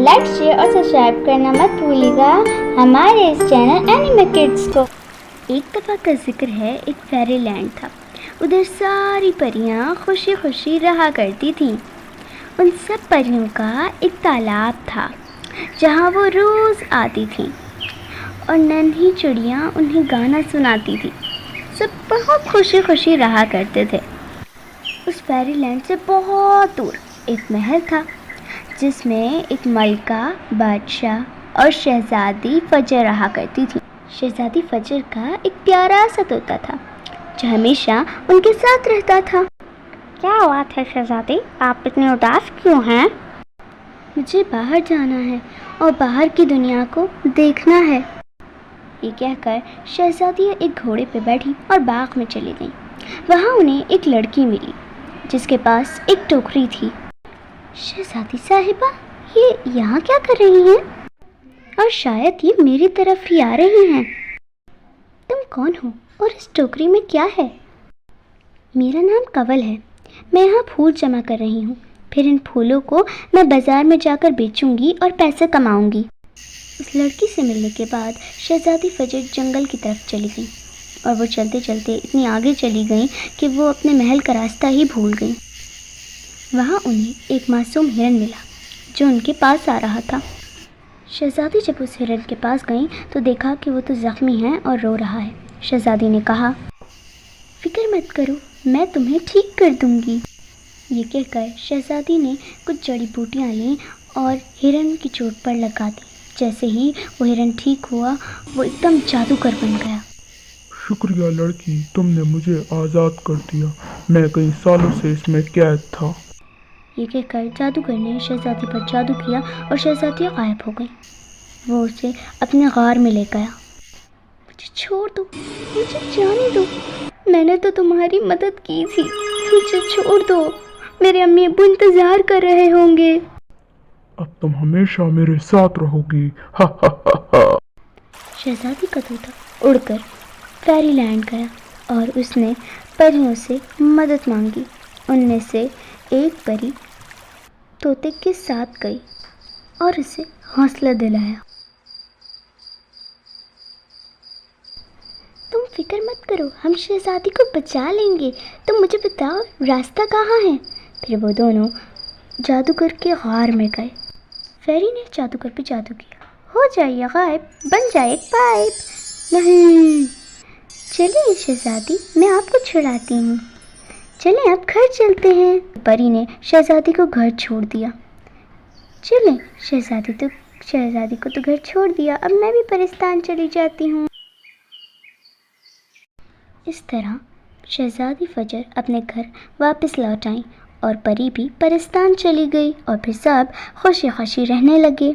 Like share और subscribe करना मत भूलिएगा हमारे इस चैनल एनिमे किड्स को। एक दफ़ा का जिक्र है, एक फेरी लैंड था। उधर सारी परियां खुशी खुशी रहा करती थीं। उन सब परियों का एक तालाब था जहाँ वो रोज़ आती थीं और नन्ही चिड़ियाँ उन्हें गाना सुनाती थी। सब बहुत खुशी खुशी रहा करते थे। उस फेरी लैंड से बहुत दूर एक महल था जिसमें एक मलका, बादशाह और शहज़ादी फजर रहा करती थी। शहज़ादी फजर का एक प्यारा सा तोता था जो हमेशा उनके साथ रहता था। क्या बात है शहज़ादी, आप इतनी उदास क्यों हैं? मुझे बाहर जाना है और बाहर की दुनिया को देखना है। ये कहकर शहज़ादी एक घोड़े पर बैठी और बाग में चली गई। वहाँ उन्हें एक लड़की मिली जिसके पास एक टोकरी थी। शहज़ादी साहिबा, ये यहाँ क्या कर रही हैं? और शायद ये मेरी तरफ ही आ रही हैं। तुम कौन हो और इस टोकरी में क्या है? मेरा नाम कंवल है। मैं यहाँ फूल जमा कर रही हूँ। फिर इन फूलों को मैं बाज़ार में जाकर बेचूंगी और पैसे कमाऊंगी। उस लड़की से मिलने के बाद शहज़ादी फजर जंगल की तरफ चली गई और वो चलते चलते इतनी आगे चली गई कि वो अपने महल का रास्ता ही भूल गई। वहाँ उन्हें एक मासूम हिरन मिला जो उनके पास आ रहा था। शहज़ादी जब उस हिरन के पास गई तो देखा कि वो तो ज़ख्मी है और रो रहा है। शहज़ादी ने कहा, फ़िक्र मत करो, मैं तुम्हें ठीक कर दूँगी। ये कहकर शहज़ादी ने कुछ जड़ी बूटियाँ लीं और हिरन की चोट पर लगा दी। जैसे ही वो हिरन ठीक हुआ वो एकदम जादूगर बन गया। शुक्रिया लड़की, तुमने मुझे आज़ाद कर दिया। मैं कई सालों से इसमें कैद था। ये कहकर जादूगर ने शहज़ादी पर जादू किया और शहज़ादी गायब हो गई। वो उसे अपने गार में ले गया। मुझे छोड़ दो, मुझे जाने दो, मैंने तो तुम्हारी मदद की थी। मुझे छोड़ दो, मेरे अम्मी अब्बू इंतज़ार कर रहे होंगे। अब तुम हमेशा मेरे साथ रहोगी। हा हा हा हा। शहज़ादी का तोता उड़कर फेरी लैंड गया और उसने परियों से मदद मांगी। उनमें से एक परी तोते के साथ गई और उसे हौसला दिलाया। तुम फिक्र मत करो, हम शहज़ादी को बचा लेंगे। तुम मुझे बताओ रास्ता कहाँ है? फिर वो दोनों जादूगर के गार में गए। फेरी ने जादूगर पे जादू किया। हो जाइए गायब, बन जाए एक पाइप। नहीं, चलिए शहज़ादी, मैं आपको छुड़ाती हूँ। चलें अब घर चलते हैं। परी ने शहज़ादी को घर छोड़ दिया। चलें, शहज़ादी को तो घर छोड़ दिया, अब मैं भी परिस्तान चली जाती हूँ। इस तरह शहज़ादी फजर अपने घर वापस लौट आई और परी भी परिस्तान चली गई और फिर सब खुशी खुशी रहने लगे।